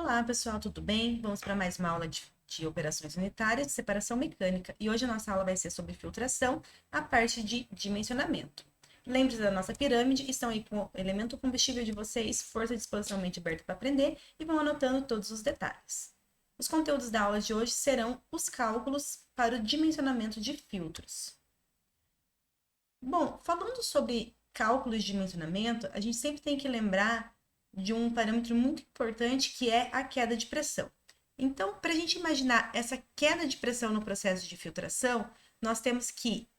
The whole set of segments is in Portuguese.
Olá, pessoal, tudo bem? Vamos para mais uma aula de operações unitárias de separação mecânica. E hoje a nossa aula vai ser sobre filtração, a parte de dimensionamento. Lembre-se da nossa pirâmide, estão aí com o elemento combustível de vocês, força de expansão mente aberta para aprender, e vão anotando todos os detalhes. Os conteúdos da aula de hoje serão os cálculos para o dimensionamento de filtros. Bom, falando sobre cálculos de dimensionamento, a gente sempre tem que lembrar de um parâmetro muito importante que é a queda de pressão. Então, para a gente imaginar essa queda de pressão no processo de filtração, nós temos que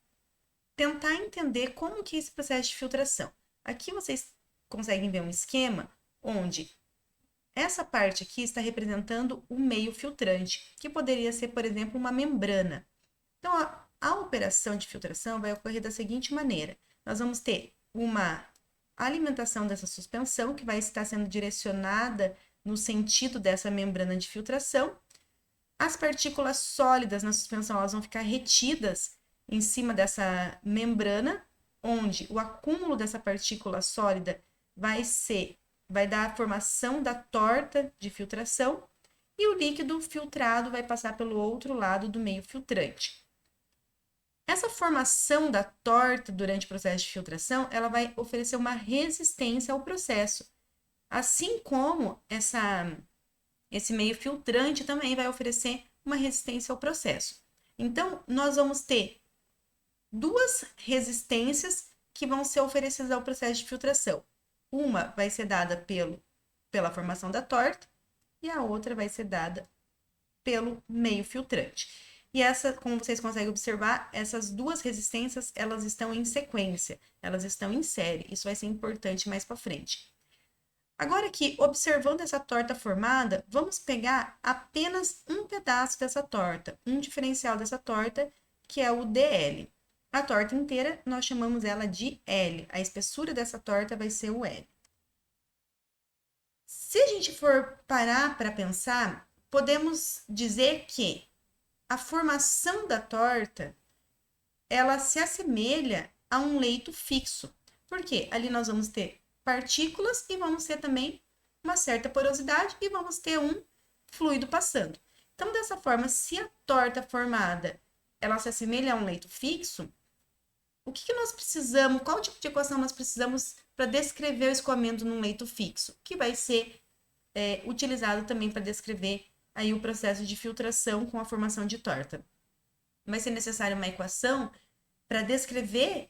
tentar entender como que é esse processo de filtração. Aqui vocês conseguem ver um esquema onde essa parte aqui está representando o meio filtrante, que poderia ser, por exemplo, uma membrana. Então, a operação de filtração vai ocorrer da seguinte maneira. Nós vamos ter uma alimentação dessa suspensão, que vai estar sendo direcionada no sentido dessa membrana de filtração. As partículas sólidas na suspensão elas vão ficar retidas em cima dessa membrana, onde o acúmulo dessa partícula sólida vai dar a formação da torta de filtração, e o líquido filtrado vai passar pelo outro lado do meio filtrante. Essa formação da torta durante o processo de filtração, ela vai oferecer uma resistência ao processo, assim como esse meio filtrante também vai oferecer uma resistência ao processo. Então, nós vamos ter duas resistências que vão ser oferecidas ao processo de filtração. Uma vai ser dada pela formação da torta e a outra vai ser dada pelo meio filtrante. E como vocês conseguem observar, essas duas resistências, elas estão em sequência, elas estão em série. Isso vai ser importante mais para frente. Agora aqui, observando essa torta formada, vamos pegar apenas um pedaço dessa torta, um diferencial dessa torta, que é o DL. A torta inteira, nós chamamos ela de L. A espessura dessa torta vai ser o L. Se a gente for parar para pensar, podemos dizer que a formação da torta, ela se assemelha a um leito fixo. Por quê? Ali nós vamos ter partículas e vamos ter também uma certa porosidade e vamos ter um fluido passando. Então, dessa forma, se a torta formada, ela se assemelha a um leito fixo, o que nós precisamos, qual tipo de equação nós precisamos para descrever o escoamento num leito fixo? Que vai ser utilizado também para descrever aí o processo de filtração com a formação de torta. Vai ser necessária uma equação para descrever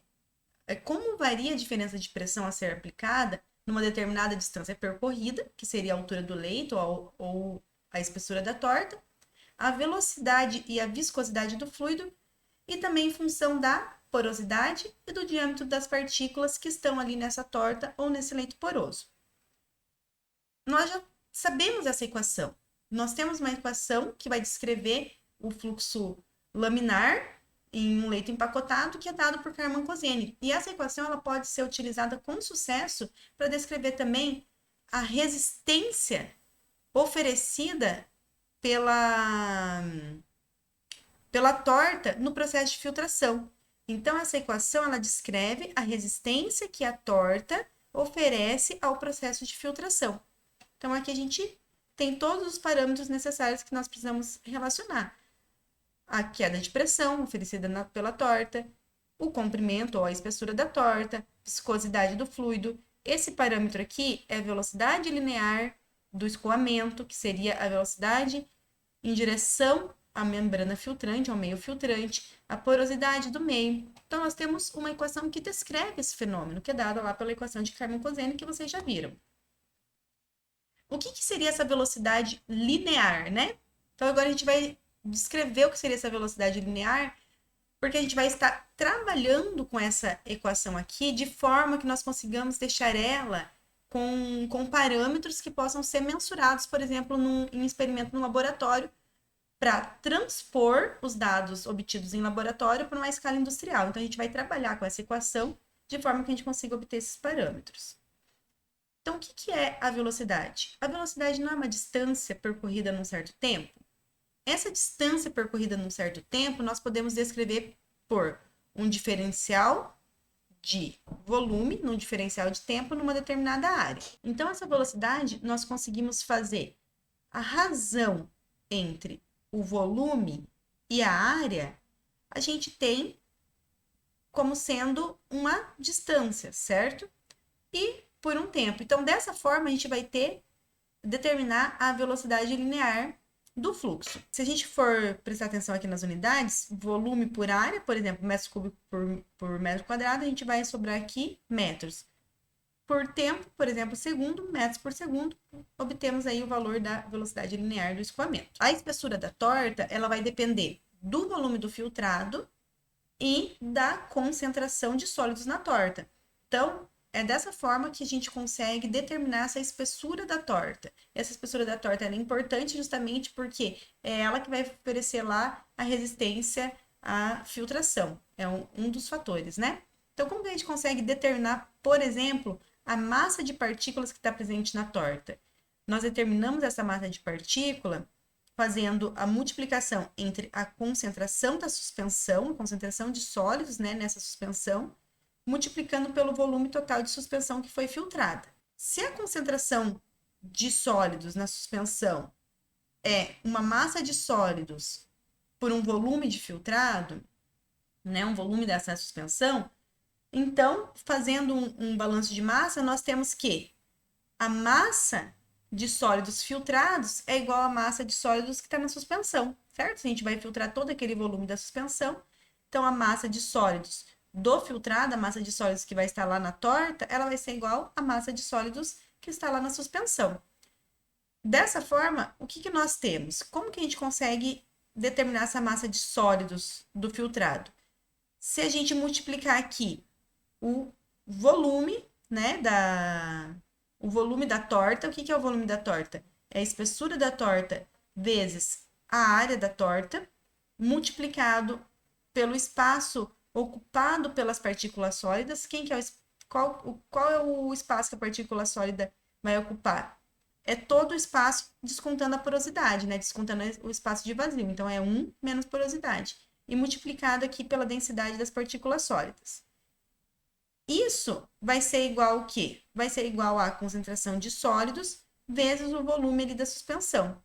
como varia a diferença de pressão a ser aplicada numa determinada distância percorrida, que seria a altura do leito ou a espessura da torta, a velocidade e a viscosidade do fluido, e também em função da porosidade e do diâmetro das partículas que estão ali nessa torta ou nesse leito poroso. Nós já sabemos essa equação. Nós temos uma equação que vai descrever o fluxo laminar em um leito empacotado que é dado por Karman-Kozeny. E essa equação ela pode ser utilizada com sucesso para descrever também a resistência oferecida pela torta no processo de filtração. Então, essa equação ela descreve a resistência que a torta oferece ao processo de filtração. Então, aqui a gente tem todos os parâmetros necessários que nós precisamos relacionar. A queda de pressão oferecida pela torta, o comprimento ou a espessura da torta, viscosidade do fluido. Esse parâmetro aqui é a velocidade linear do escoamento, que seria a velocidade em direção à membrana filtrante, ao meio filtrante, a porosidade do meio. Então, nós temos uma equação que descreve esse fenômeno, que é dada lá pela equação de Karman-Kozeny, que vocês já viram. O que seria essa velocidade linear, né? Então, agora a gente vai descrever o que seria essa velocidade linear, porque a gente vai estar trabalhando com essa equação aqui de forma que nós consigamos deixar ela com parâmetros que possam ser mensurados, por exemplo, em um experimento no laboratório, para transpor os dados obtidos em laboratório para uma escala industrial. Então, a gente vai trabalhar com essa equação de forma que a gente consiga obter esses parâmetros. Então, o que é a velocidade? A velocidade não é uma distância percorrida num certo tempo? Essa distância percorrida num certo tempo, nós podemos descrever por um diferencial de volume, num diferencial de tempo, numa determinada área. Então, essa velocidade, nós conseguimos fazer a razão entre o volume e a área, a gente tem como sendo uma distância, certo? E por um tempo. Então, dessa forma, a gente vai determinar a velocidade linear do fluxo. Se a gente for prestar atenção aqui nas unidades, volume por área, por exemplo, metros cúbicos por metro quadrado, a gente vai sobrar aqui metros. Por tempo, por exemplo, segundo, metros por segundo, obtemos aí o valor da velocidade linear do escoamento. A espessura da torta, ela vai depender do volume do filtrado e da concentração de sólidos na torta. Então, é dessa forma que a gente consegue determinar essa espessura da torta. Essa espessura da torta é importante justamente porque é ela que vai oferecer lá a resistência à filtração. É um dos fatores, né? Então, como que a gente consegue determinar, por exemplo, a massa de partículas que está presente na torta? Nós determinamos essa massa de partícula fazendo a multiplicação entre a concentração da suspensão, a concentração de sólidos, né, nessa suspensão, multiplicando pelo volume total de suspensão que foi filtrada. Se a concentração de sólidos na suspensão é uma massa de sólidos por um volume de filtrado, né, um volume dessa suspensão, então, fazendo um balanço de massa, nós temos que a massa de sólidos filtrados é igual à massa de sólidos que está na suspensão, certo? A gente vai filtrar todo aquele volume da suspensão, então a massa de sólidos do filtrado, a massa de sólidos que vai estar lá na torta, ela vai ser igual à massa de sólidos que está lá na suspensão. Dessa forma, o que nós temos? Como que a gente consegue determinar essa massa de sólidos do filtrado? Se a gente multiplicar aqui o volume, né, o volume da torta. O que é o volume da torta? É a espessura da torta vezes a área da torta, multiplicado pelo espaço ocupado pelas partículas sólidas. Qual é o espaço que a partícula sólida vai ocupar? É todo o espaço descontando a porosidade, né? Descontando o espaço de vazio. Então, é 1 menos porosidade. E multiplicado aqui pela densidade das partículas sólidas. Isso vai ser igual ao quê? Vai ser igual à concentração de sólidos vezes o volume ali da suspensão.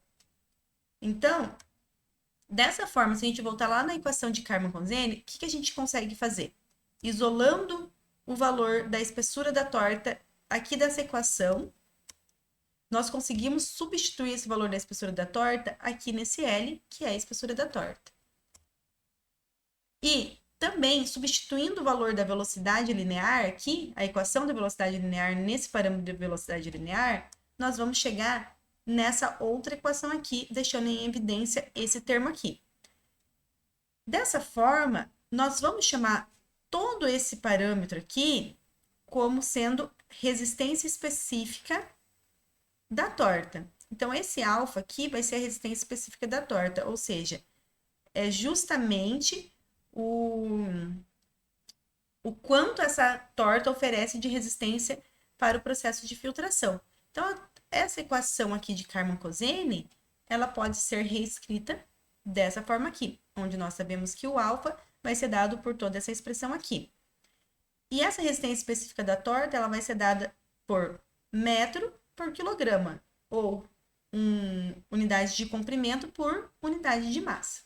Então, dessa forma, se a gente voltar lá na equação de Karman-Konzeni, o que a gente consegue fazer? Isolando o valor da espessura da torta aqui dessa equação, nós conseguimos substituir esse valor da espessura da torta aqui nesse L, que é a espessura da torta. E também, substituindo o valor da velocidade linear aqui, a equação da velocidade linear nesse parâmetro de velocidade linear, nós vamos chegar nessa outra equação aqui, deixando em evidência esse termo aqui. Dessa forma, nós vamos chamar todo esse parâmetro aqui como sendo resistência específica da torta. Então, esse alfa aqui vai ser a resistência específica da torta, ou seja, é justamente o quanto essa torta oferece de resistência para o processo de filtração. Então, essa equação aqui de Karman-Konzeni, ela pode ser reescrita dessa forma aqui, onde nós sabemos que o alfa vai ser dado por toda essa expressão aqui. E essa resistência específica da torta, ela vai ser dada por metro por quilograma, ou unidade de comprimento por unidade de massa.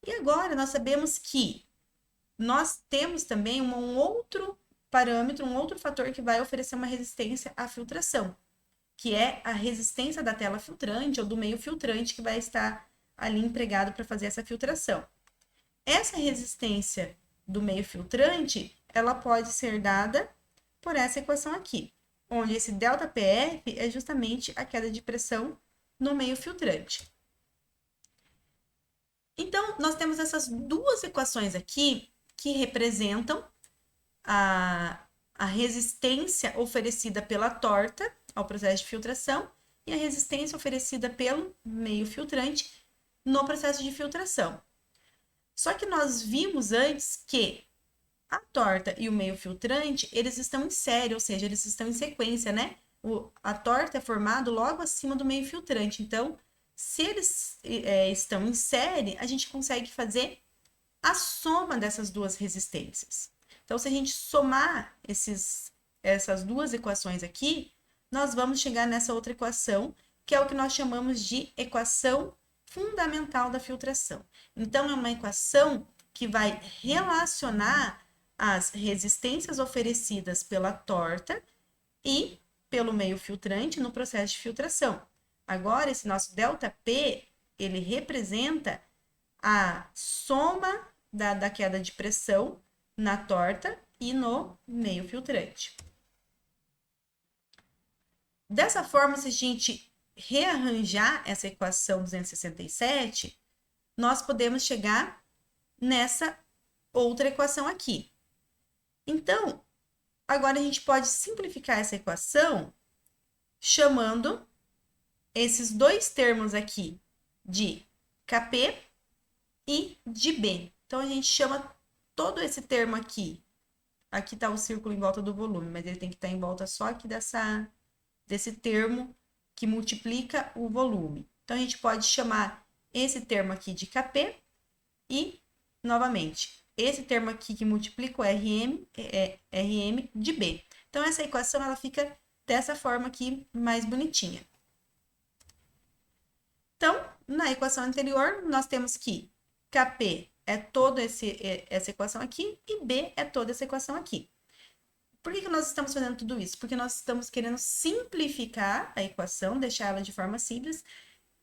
E agora nós sabemos que nós temos também um outro parâmetro, um outro fator que vai oferecer uma resistência à filtração, que é a resistência da tela filtrante ou do meio filtrante que vai estar ali empregado para fazer essa filtração. Essa resistência do meio filtrante, ela pode ser dada por essa equação aqui, onde esse ΔPF é justamente a queda de pressão no meio filtrante. Então, nós temos essas duas equações aqui que representam a resistência oferecida pela torta ao processo de filtração e a resistência oferecida pelo meio filtrante no processo de filtração. Só que nós vimos antes que a torta e o meio filtrante, eles estão em série, ou seja, eles estão em sequência, né? A torta é formada logo acima do meio filtrante. Então, se eles estão em série, a gente consegue fazer a soma dessas duas resistências. Então, se a gente somar essas duas equações aqui, nós vamos chegar nessa outra equação, que é o que nós chamamos de equação fundamental da filtração. Então, é uma equação que vai relacionar as resistências oferecidas pela torta e pelo meio filtrante no processo de filtração. Agora, esse nosso ΔP, ele representa a soma da queda de pressão na torta e no meio filtrante. Dessa forma, se a gente rearranjar essa equação 267, nós podemos chegar nessa outra equação aqui. Então, agora a gente pode simplificar essa equação chamando esses dois termos aqui de Kp e de B. Então, a gente chama todo esse termo aqui. Aqui está o círculo em volta do volume, mas ele tem que estar em volta só aqui desse termo que multiplica o volume. Então, a gente pode chamar esse termo aqui de Kp e, novamente, esse termo aqui que multiplica o RM é RM de B. Então, essa equação ela fica dessa forma aqui, mais bonitinha. Então, na equação anterior, nós temos que Kp é toda essa equação aqui e B é toda essa equação aqui. Por que nós estamos fazendo tudo isso? Porque nós estamos querendo simplificar a equação, deixar ela de forma simples,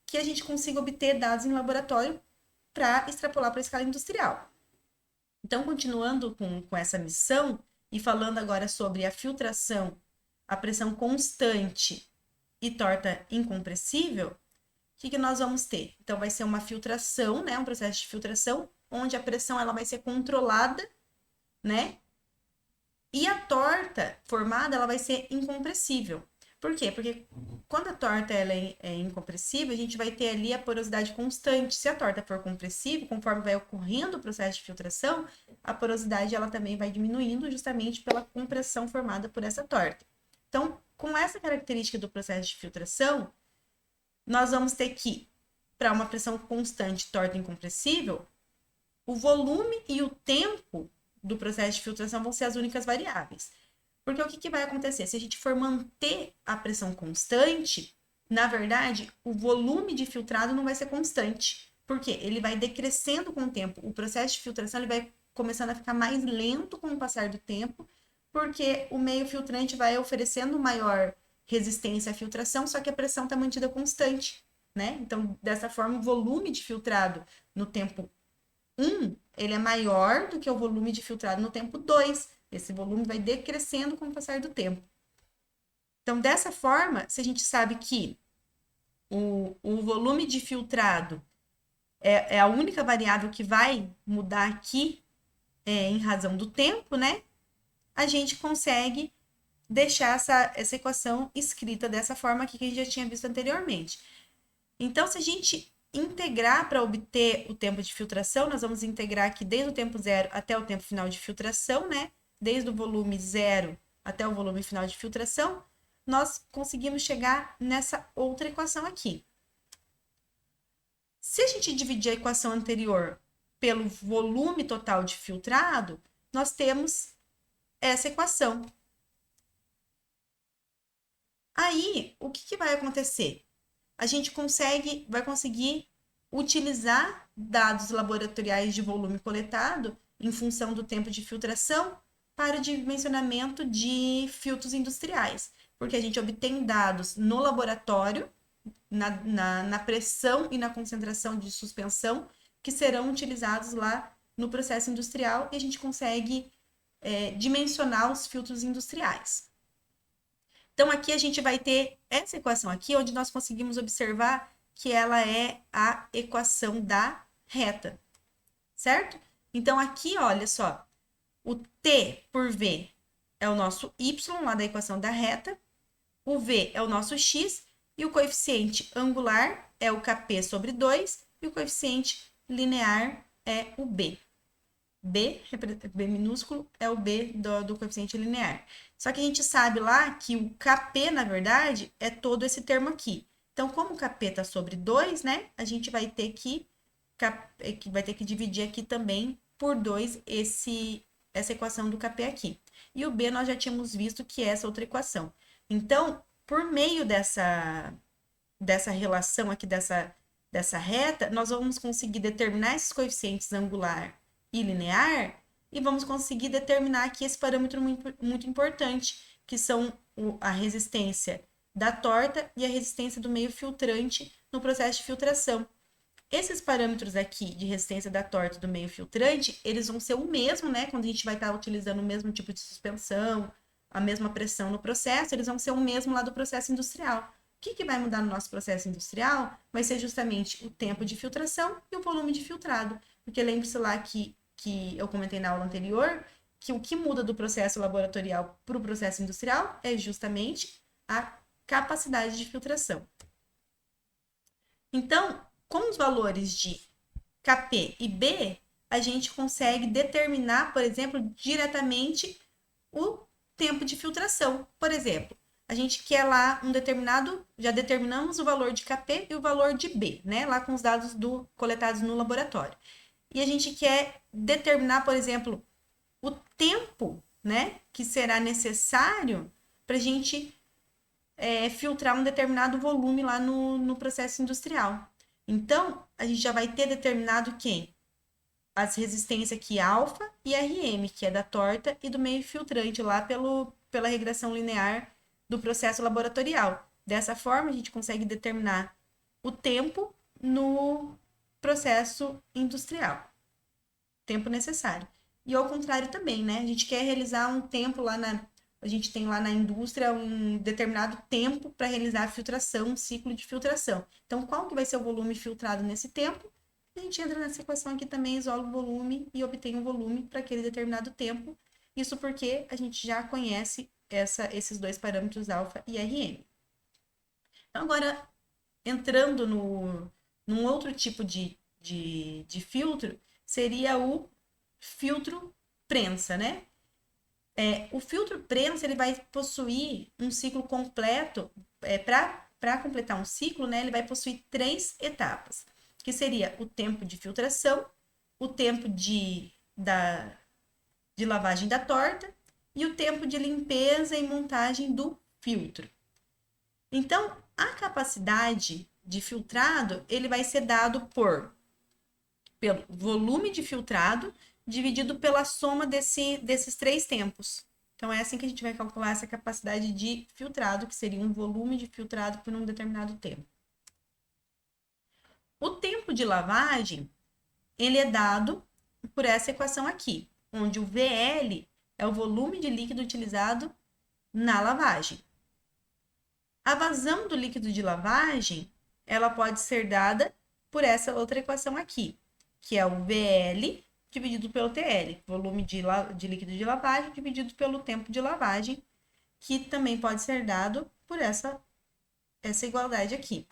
que a gente consiga obter dados em laboratório para extrapolar para a escala industrial. Então, continuando com essa missão e falando agora sobre a filtração, a pressão constante e torta incompressível, o que nós vamos ter? Então, vai ser uma filtração, né? Um processo de filtração, onde a pressão ela vai ser controlada, né? E a torta formada, ela vai ser incompressível. Por quê? Porque quando a torta ela é incompressível, a gente vai ter ali a porosidade constante. Se a torta for compressível, conforme vai ocorrendo o processo de filtração, a porosidade ela também vai diminuindo justamente pela compressão formada por essa torta. Então, com essa característica do processo de filtração, nós vamos ter que, para uma pressão constante, torta incompressível, o volume e o tempo do processo de filtração vão ser as únicas variáveis. Porque o que vai acontecer? Se a gente for manter a pressão constante, na verdade, o volume de filtrado não vai ser constante. Por quê? Ele vai decrescendo com o tempo. O processo de filtração ele vai começando a ficar mais lento com o passar do tempo, porque o meio filtrante vai oferecendo maior resistência à filtração, só que a pressão está mantida constante, né? Então, dessa forma, o volume de filtrado no tempo 1, ele é maior do que o volume de filtrado no tempo 2. Esse volume vai decrescendo com o passar do tempo. Então, dessa forma, se a gente sabe que o volume de filtrado é a única variável que vai mudar aqui em razão do tempo, né? A gente consegue deixar essa equação escrita dessa forma aqui que a gente já tinha visto anteriormente. Então, se a gente integrar para obter o tempo de filtração, nós vamos integrar aqui desde o tempo zero até o tempo final de filtração, né? Desde o volume zero até o volume final de filtração, nós conseguimos chegar nessa outra equação aqui. Se a gente dividir a equação anterior pelo volume total de filtrado, nós temos essa equação. Aí, o que vai acontecer? A gente vai conseguir utilizar dados laboratoriais de volume coletado em função do tempo de filtração para o dimensionamento de filtros industriais, porque a gente obtém dados no laboratório, na pressão e na concentração de suspensão, que serão utilizados lá no processo industrial, e a gente consegue dimensionar os filtros industriais. Então, aqui a gente vai ter essa equação aqui, onde nós conseguimos observar que ela é a equação da reta, certo? Então, aqui, olha só, o T por V é o nosso Y lá da equação da reta, o V é o nosso X, e o coeficiente angular é o Kp sobre 2, e o coeficiente linear é o B. B minúsculo é o B do coeficiente linear. Só que a gente sabe lá que o Kp, na verdade, é todo esse termo aqui. Então, como o Kp está sobre 2, né? A gente vai ter que dividir aqui também por 2 essa equação do Kp aqui. E o B nós já tínhamos visto que é essa outra equação. Então, por meio dessa relação aqui, dessa reta, nós vamos conseguir determinar esses coeficientes angular e linear e vamos conseguir determinar aqui esse parâmetro muito, muito importante, que são a resistência da torta e a resistência do meio filtrante no processo de filtração. Esses parâmetros aqui de resistência da torta e do meio filtrante, eles vão ser o mesmo, né? Quando a gente vai estar utilizando o mesmo tipo de suspensão, a mesma pressão no processo, eles vão ser o mesmo lá do processo industrial. O que vai mudar no nosso processo industrial vai ser justamente o tempo de filtração e o volume de filtrado. Porque lembre-se lá que eu comentei na aula anterior, que o que muda do processo laboratorial para o processo industrial é justamente a capacidade de filtração. Então, com os valores de Kp e B, a gente consegue determinar, por exemplo, diretamente o tempo de filtração. Por exemplo, a gente quer lá um determinado, já determinamos o valor de Kp e o valor de B, né? Lá com os dados coletados no laboratório. E a gente quer determinar, por exemplo, o tempo, né, que será necessário para a gente filtrar um determinado volume lá no processo industrial. Então, a gente já vai ter determinado quem? As resistências aqui alfa e Rm, que é da torta e do meio filtrante lá pela regressão linear do processo laboratorial. Dessa forma, a gente consegue determinar o tempo no processo industrial. Tempo necessário. E ao contrário também, né? A gente quer realizar um tempo lá a gente tem lá na indústria um determinado tempo para realizar a filtração, um ciclo de filtração. Então, qual que vai ser o volume filtrado nesse tempo? A gente entra nessa equação aqui também, isola o volume e obtém um volume para aquele determinado tempo. Isso porque a gente já conhece esses dois parâmetros alfa e Rm. Então, agora, entrando num outro tipo de filtro, seria o filtro prensa, né? O filtro prensa ele vai possuir um ciclo completo, para completar um ciclo, né, ele vai possuir 3 etapas, que seria o tempo de filtração, o tempo de lavagem da torta e o tempo de limpeza e montagem do filtro. Então, a capacidade de filtrado ele vai ser dado pelo volume de filtrado dividido pela soma desses 3 tempos. Então, é assim que a gente vai calcular essa capacidade de filtrado, que seria um volume de filtrado por um determinado tempo. O tempo de lavagem, ele é dado por essa equação aqui, onde o VL é o volume de líquido utilizado na lavagem. A vazão do líquido de lavagem, ela pode ser dada por essa outra equação aqui, que é o VL dividido pelo TL, volume de líquido de lavagem dividido pelo tempo de lavagem, que também pode ser dado por essa igualdade aqui.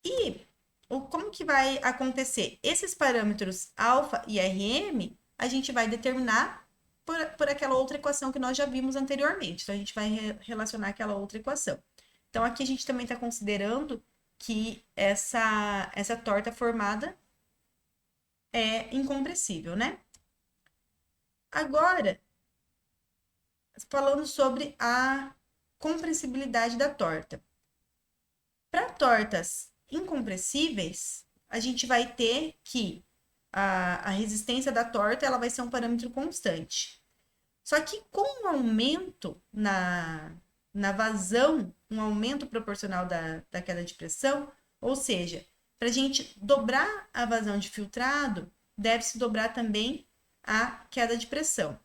E como que vai acontecer? Esses parâmetros alfa e Rm, a gente vai determinar por aquela outra equação que nós já vimos anteriormente. Então, a gente vai relacionar aquela outra equação. Então, aqui a gente também está considerando que essa torta formada é incompressível, né? Agora, falando sobre a compressibilidade da torta. Para tortas incompressíveis, a gente vai ter que a resistência da torta ela vai ser um parâmetro constante. Só que com um aumento na vazão, um aumento proporcional da queda de pressão, ou seja, para a gente dobrar a vazão de filtrado, deve-se dobrar também a queda de pressão.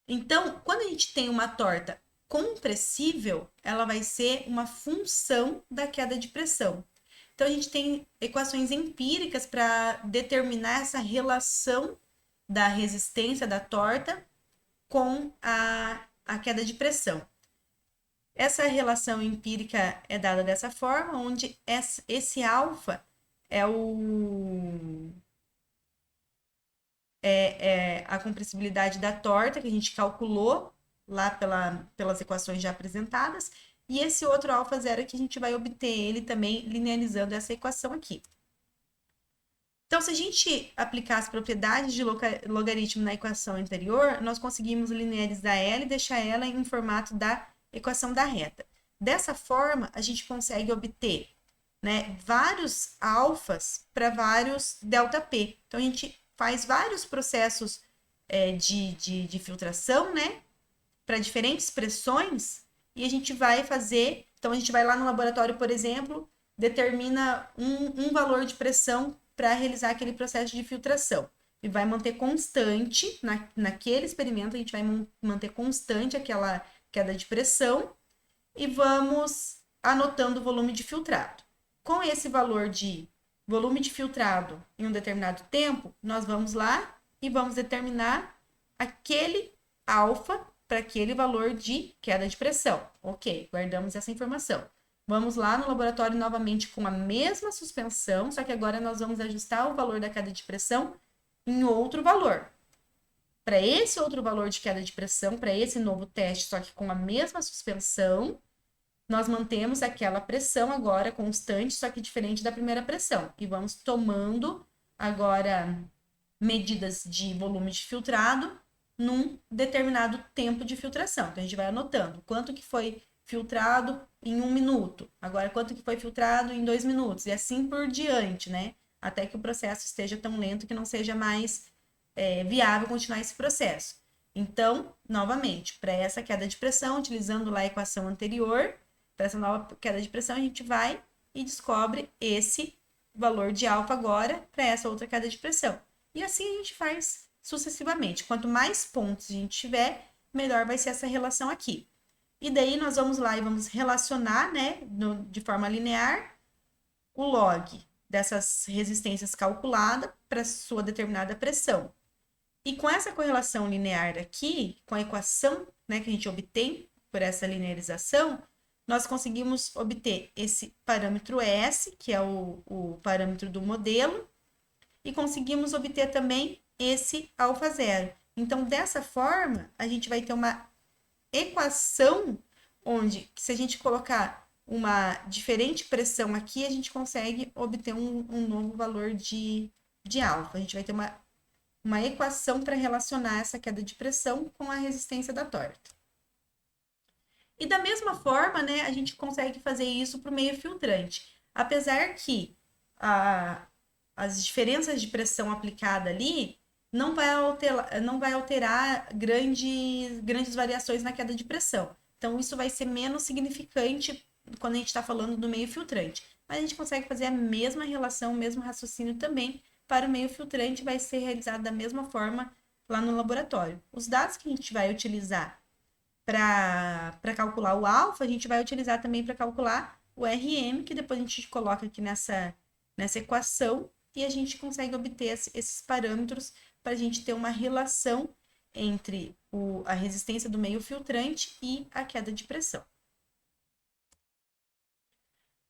Então, quando a gente tem uma torta compressível, ela vai ser uma função da queda de pressão. Então, a gente tem equações empíricas para determinar essa relação da resistência da torta com a queda de pressão. Essa relação empírica é dada dessa forma, onde esse alfa é a compressibilidade da torta, que a gente calculou lá pelas equações já apresentadas, e esse outro alfa zero que a gente vai obter ele também linearizando essa equação aqui. Então, se a gente aplicar as propriedades de logaritmo na equação anterior, nós conseguimos linearizar ela e deixar ela em formato da equação da reta. Dessa forma, a gente consegue obter, né, vários alfas para vários ΔP. Então, a gente faz vários processos de filtração, né, para diferentes pressões, e a gente vai fazer. Então, a gente vai lá no laboratório, por exemplo, determina um valor de pressão para realizar aquele processo de filtração. E vai manter constante, naquele experimento, a gente vai manter constante aquela queda de pressão e vamos anotando o volume de filtrado. Com esse valor de volume de filtrado em um determinado tempo, nós vamos lá e vamos determinar aquele alfa para aquele valor de queda de pressão. Ok, guardamos essa informação. Vamos lá no laboratório novamente com a mesma suspensão, só que agora nós vamos ajustar o valor da queda de pressão em outro valor. Para esse outro valor de queda de pressão, para esse novo teste, só que com a mesma suspensão, nós mantemos aquela pressão agora constante, só que diferente da primeira pressão. E vamos tomando agora medidas de volume de filtrado num determinado tempo de filtração. Então, a gente vai anotando quanto que foi filtrado em 1 minuto, agora quanto que foi filtrado em 2 minutos, e assim por diante, né? Até que o processo esteja tão lento que não seja mais viável continuar esse processo. Então, novamente, para essa queda de pressão, utilizando lá a equação anterior, para essa nova queda de pressão, a gente vai e descobre esse valor de alfa agora para essa outra queda de pressão. E assim a gente faz sucessivamente. Quanto mais pontos a gente tiver, melhor vai ser essa relação aqui. E daí nós vamos lá e vamos relacionar, né, de forma linear, o log dessas resistências calculada para sua determinada pressão. E com essa correlação linear aqui, com a equação, né, que a gente obtém por essa linearização, nós conseguimos obter esse parâmetro S, que é o parâmetro do modelo, e conseguimos obter também esse alfa zero. Então, dessa forma, a gente vai ter uma equação onde, se a gente colocar uma diferente pressão aqui, a gente consegue obter um novo valor de alfa. A gente vai ter uma equação para relacionar essa queda de pressão com a resistência da torta. E da mesma forma, né, a gente consegue fazer isso para o meio filtrante. Apesar que as diferenças de pressão aplicada ali não vai alterar grandes variações na queda de pressão. Então, isso vai ser menos significante quando a gente está falando do meio filtrante. Mas a gente consegue fazer a mesma relação, o mesmo raciocínio também para o meio filtrante, vai ser realizado da mesma forma lá no laboratório. Os dados que a gente vai utilizar para calcular o alfa, a gente vai utilizar também para calcular o RM, que depois a gente coloca aqui nessa equação, e a gente consegue obter esses parâmetros para a gente ter uma relação entre a resistência do meio filtrante e a queda de pressão.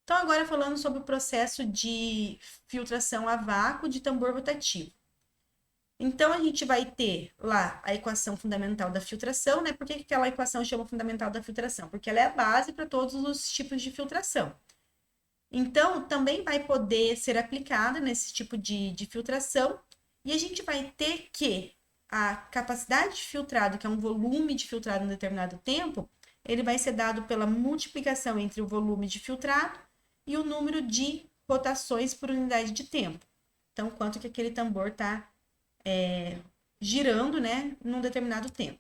Então, agora falando sobre o processo de filtração a vácuo de tambor rotativo. Então, a gente vai ter lá a equação fundamental da filtração, né? Por que aquela equação chama fundamental da filtração? Porque ela é a base para todos os tipos de filtração. Então, também vai poder ser aplicada nesse tipo de filtração, e a gente vai ter que a capacidade de filtrado, que é um volume de filtrado em um determinado tempo, ele vai ser dado pela multiplicação entre o volume de filtrado e o número de rotações por unidade de tempo. Então, quanto que aquele tambor está girando, né, num determinado tempo.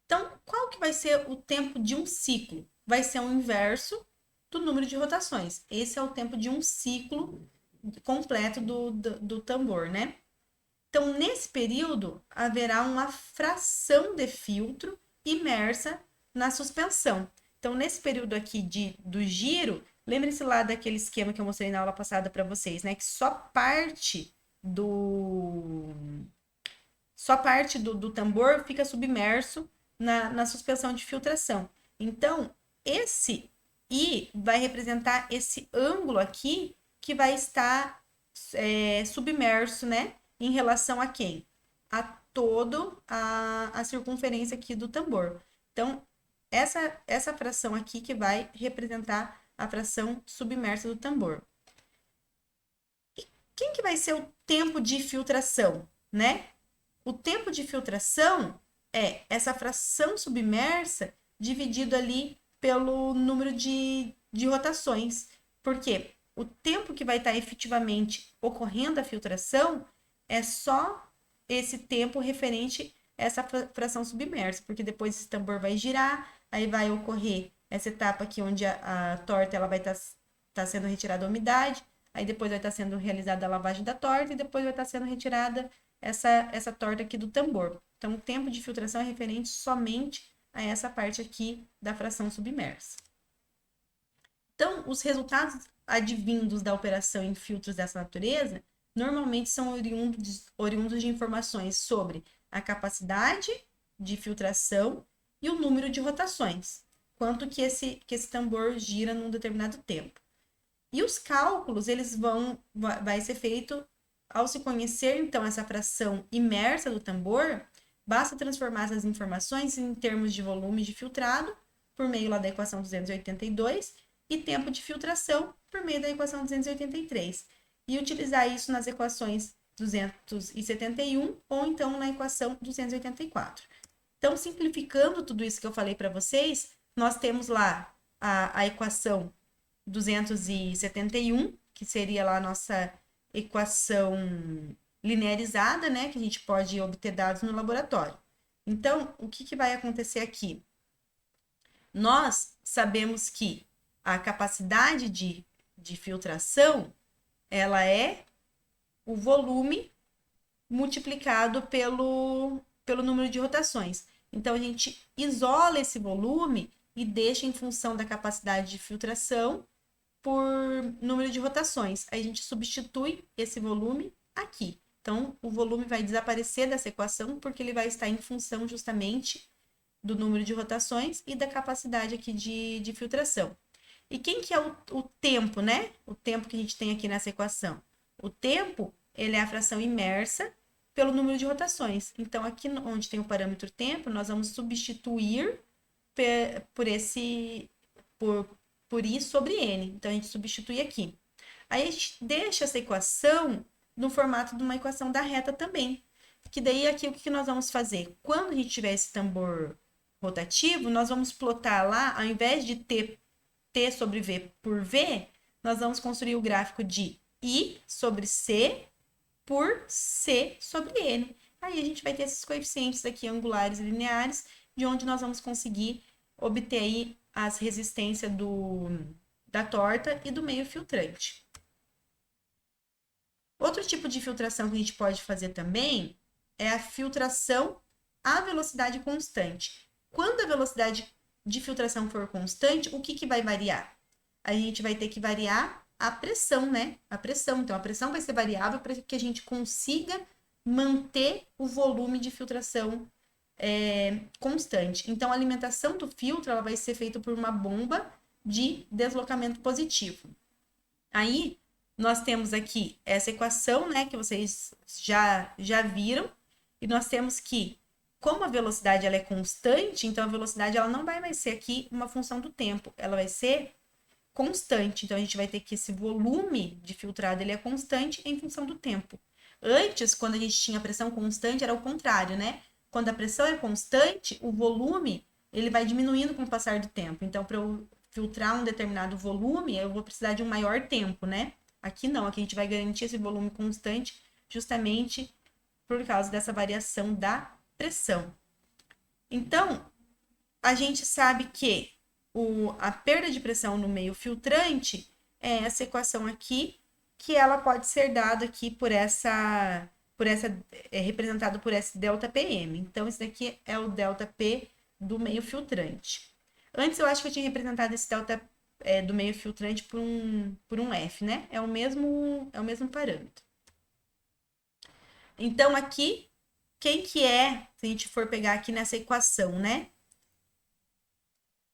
Então, qual que vai ser o tempo de um ciclo? Vai ser o inverso do número de rotações. Esse é o tempo de um ciclo completo do tambor, né? Então, nesse período, haverá uma fração de filtro imersa na suspensão. Então, nesse período aqui do giro, lembre-se lá daquele esquema que eu mostrei na aula passada para vocês, né? Que só parte do tambor fica submerso na suspensão de filtração. Então, esse I vai representar esse ângulo aqui que vai estar submerso, né? Em relação a quem? A todo a circunferência aqui do tambor. Então, essa fração aqui que vai representar a fração submersa do tambor. quem que vai ser o tempo de filtração, né? O tempo de filtração é essa fração submersa dividido ali pelo número de rotações. Porque o tempo que vai estar efetivamente ocorrendo a filtração é só esse tempo referente a essa fração submersa, porque depois esse tambor vai girar, aí vai ocorrer essa etapa aqui onde a torta ela vai estar sendo retirada a umidade, aí depois vai estar sendo realizada a lavagem da torta e depois vai estar sendo retirada essa torta aqui do tambor. Então, o tempo de filtração é referente somente a essa parte aqui da fração submersa. Então, os resultados advindos da operação em filtros dessa natureza normalmente são oriundos de informações sobre a capacidade de filtração e o número de rotações, quanto que esse tambor gira num determinado tempo. E os cálculos, vai ser feito ao se conhecer, então, essa fração imersa do tambor, basta transformar essas informações em termos de volume de filtrado, por meio lá da equação 282, e tempo de filtração, por meio da equação 283. E utilizar isso nas equações 271 ou então na equação 284. Então, simplificando tudo isso que eu falei para vocês, nós temos lá a equação 271, que seria lá a nossa equação linearizada, né? Que a gente pode obter dados no laboratório. Então, o que vai acontecer aqui? Nós sabemos que a capacidade de filtração, ela é o volume multiplicado pelo número de rotações. Então, a gente isola esse volume e deixa em função da capacidade de filtração por número de rotações. Aí a gente substitui esse volume aqui. Então, o volume vai desaparecer dessa equação porque ele vai estar em função justamente do número de rotações e da capacidade aqui de filtração. E quem que é o tempo, né? O tempo que a gente tem aqui nessa equação. O tempo, ele é a fração imersa pelo número de rotações. Então, aqui onde tem o parâmetro tempo, nós vamos substituir por I sobre N. Então, a gente substitui aqui. Aí, a gente deixa essa equação no formato de uma equação da reta também. Que daí, aqui, o que nós vamos fazer? Quando a gente tiver esse tambor rotativo, nós vamos plotar lá, ao invés de T sobre V por V, nós vamos construir o gráfico de I sobre C por C sobre N. Aí, a gente vai ter esses coeficientes aqui, angulares e lineares, de onde nós vamos conseguir obter aí as resistências da torta e do meio filtrante. Outro tipo de filtração que a gente pode fazer também é a filtração à velocidade constante. Quando a velocidade de filtração for constante, o que vai variar? A gente vai ter que variar a pressão, né? A pressão. Então, a pressão vai ser variável para que a gente consiga manter o volume de filtração constante. Então, a alimentação do filtro ela vai ser feita por uma bomba de deslocamento positivo. Aí, nós temos aqui essa equação, né, que vocês já viram, e nós temos que, como a velocidade ela é constante, então a velocidade ela não vai mais ser aqui uma função do tempo, ela vai ser constante. Então, a gente vai ter que esse volume de filtrado ele é constante em função do tempo. Antes, quando a gente tinha pressão constante, era o contrário, né? Quando a pressão é constante, o volume ele vai diminuindo com o passar do tempo. Então, para eu filtrar um determinado volume, eu vou precisar de um maior tempo, né? Aqui não, aqui a gente vai garantir esse volume constante justamente por causa dessa variação da pressão. Então, a gente sabe que a perda de pressão no meio filtrante é essa equação aqui, que ela pode ser dada aqui por essa representado por esse ΔPm. Então, esse daqui é o ΔP do meio filtrante. Antes eu acho que eu tinha representado esse ΔP do meio filtrante por um F, né? É o mesmo parâmetro. Então, aqui, quem que é, se a gente for pegar aqui nessa equação, né?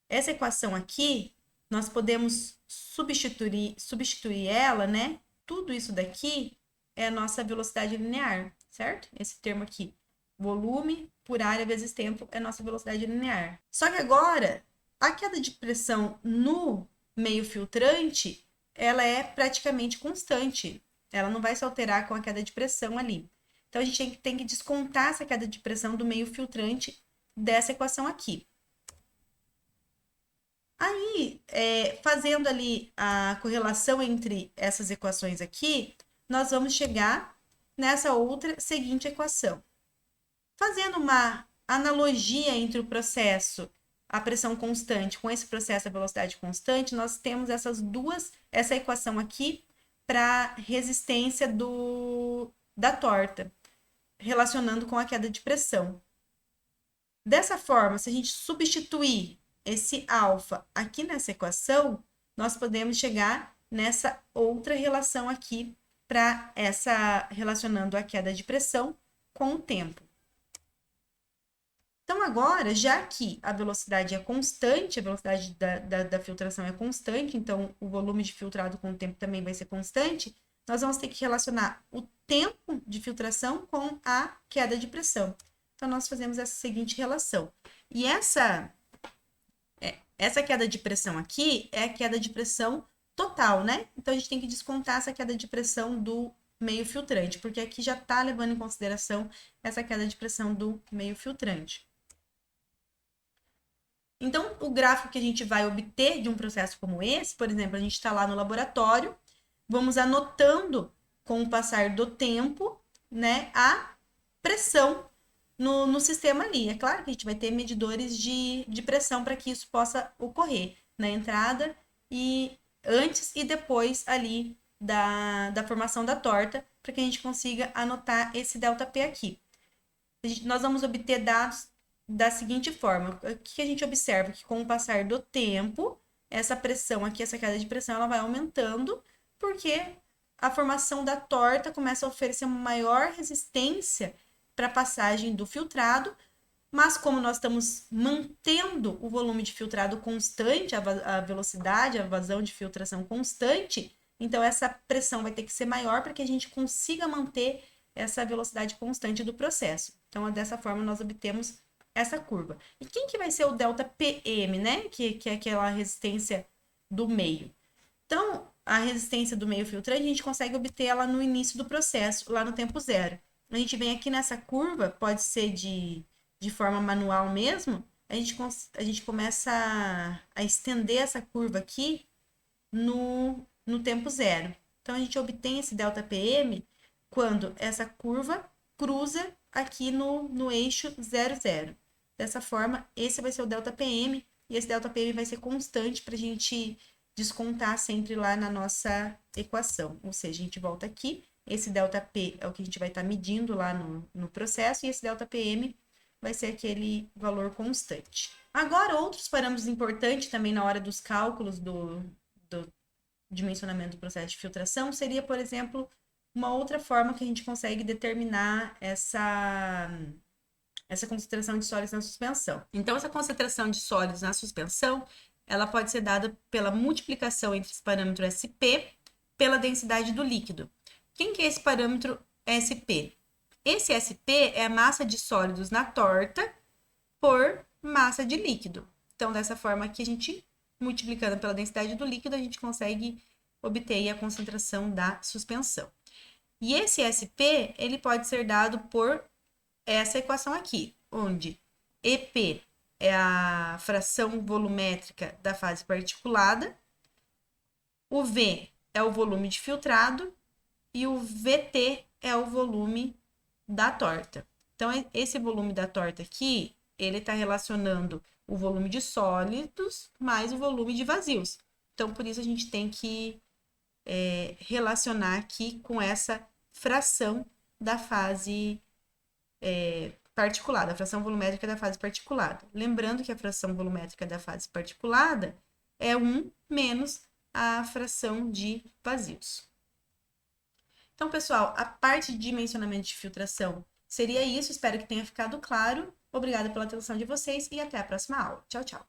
Essa equação aqui, nós podemos substituir ela, né? Tudo isso daqui é a nossa velocidade linear, certo? Esse termo aqui, volume por área vezes tempo, é a nossa velocidade linear. Só que agora, a queda de pressão no meio filtrante, ela é praticamente constante. Ela não vai se alterar com a queda de pressão ali. Então, a gente tem que descontar essa queda de pressão do meio filtrante dessa equação aqui. Aí, fazendo ali a correlação entre essas equações aqui, nós vamos chegar nessa outra seguinte equação. Fazendo uma analogia entre o processo, a pressão constante, com esse processo, a velocidade constante, nós temos essa equação aqui para resistência da torta, relacionando com a queda de pressão. Dessa forma, se a gente substituir esse alfa aqui nessa equação, nós podemos chegar nessa outra relação aqui para essa relacionando a queda de pressão com o tempo. Então, agora, já que a velocidade é constante, a velocidade da filtração é constante, então o volume de filtrado com o tempo também vai ser constante, nós vamos ter que relacionar o tempo de filtração com a queda de pressão. Então, nós fazemos essa seguinte relação. E essa queda de pressão aqui é a queda de pressão total, né? Então, a gente tem que descontar essa queda de pressão do meio filtrante, porque aqui já está levando em consideração essa queda de pressão do meio filtrante. Então, o gráfico que a gente vai obter de um processo como esse, por exemplo, a gente está lá no laboratório, vamos anotando com o passar do tempo, né, a pressão no sistema ali. É claro que a gente vai ter medidores de pressão para que isso possa ocorrer na entrada e antes e depois ali da formação da torta, para que a gente consiga anotar esse ΔP aqui. Nós vamos obter dados da seguinte forma. O que a gente observa? Que com o passar do tempo, essa pressão aqui, essa queda de pressão, ela vai aumentando, porque a formação da torta começa a oferecer uma maior resistência para a passagem do filtrado, mas como nós estamos mantendo o volume de filtrado constante, a velocidade, a vazão de filtração constante, então essa pressão vai ter que ser maior para que a gente consiga manter essa velocidade constante do processo. Então, dessa forma, nós obtemos essa curva. E quem que vai ser o ΔPm, né? Que é aquela resistência do meio. Então, a resistência do meio filtrante, a gente consegue obter ela no início do processo, lá no tempo zero. A gente vem aqui nessa curva, pode ser de forma manual mesmo, a gente começa a estender essa curva aqui no tempo zero. Então, a gente obtém esse ΔPm quando essa curva cruza aqui no eixo 0, 0. Dessa forma, esse vai ser o ΔPm, e esse ΔPm vai ser constante para a gente descontar sempre lá na nossa equação. Ou seja, a gente volta aqui, esse ΔP é o que a gente vai estar medindo lá no processo, e esse ΔPm vai ser aquele valor constante. Agora, outros parâmetros importantes também na hora dos cálculos do dimensionamento do processo de filtração seria, por exemplo, uma outra forma que a gente consegue determinar essa concentração de sólidos na suspensão. Então, essa concentração de sólidos na suspensão, ela pode ser dada pela multiplicação entre esse parâmetro SP pela densidade do líquido. Quem que é esse parâmetro SP? Esse SP é a massa de sólidos na torta por massa de líquido. Então, dessa forma aqui, a gente, multiplicando pela densidade do líquido, a gente consegue obter a concentração da suspensão. E esse SP, ele pode ser dado por essa equação aqui, onde EP é a fração volumétrica da fase particulada, o V é o volume de filtrado e o VT é o volume da torta. Então, esse volume da torta aqui, ele está relacionando o volume de sólidos mais o volume de vazios. Então, por isso a gente tem que relacionar aqui com essa fração da fase particulada, a fração volumétrica da fase particulada. Lembrando que a fração volumétrica da fase particulada é 1 menos a fração de vazios. Então, pessoal, a parte de dimensionamento de filtração seria isso. Espero que tenha ficado claro. Obrigada pela atenção de vocês e até a próxima aula. Tchau, tchau.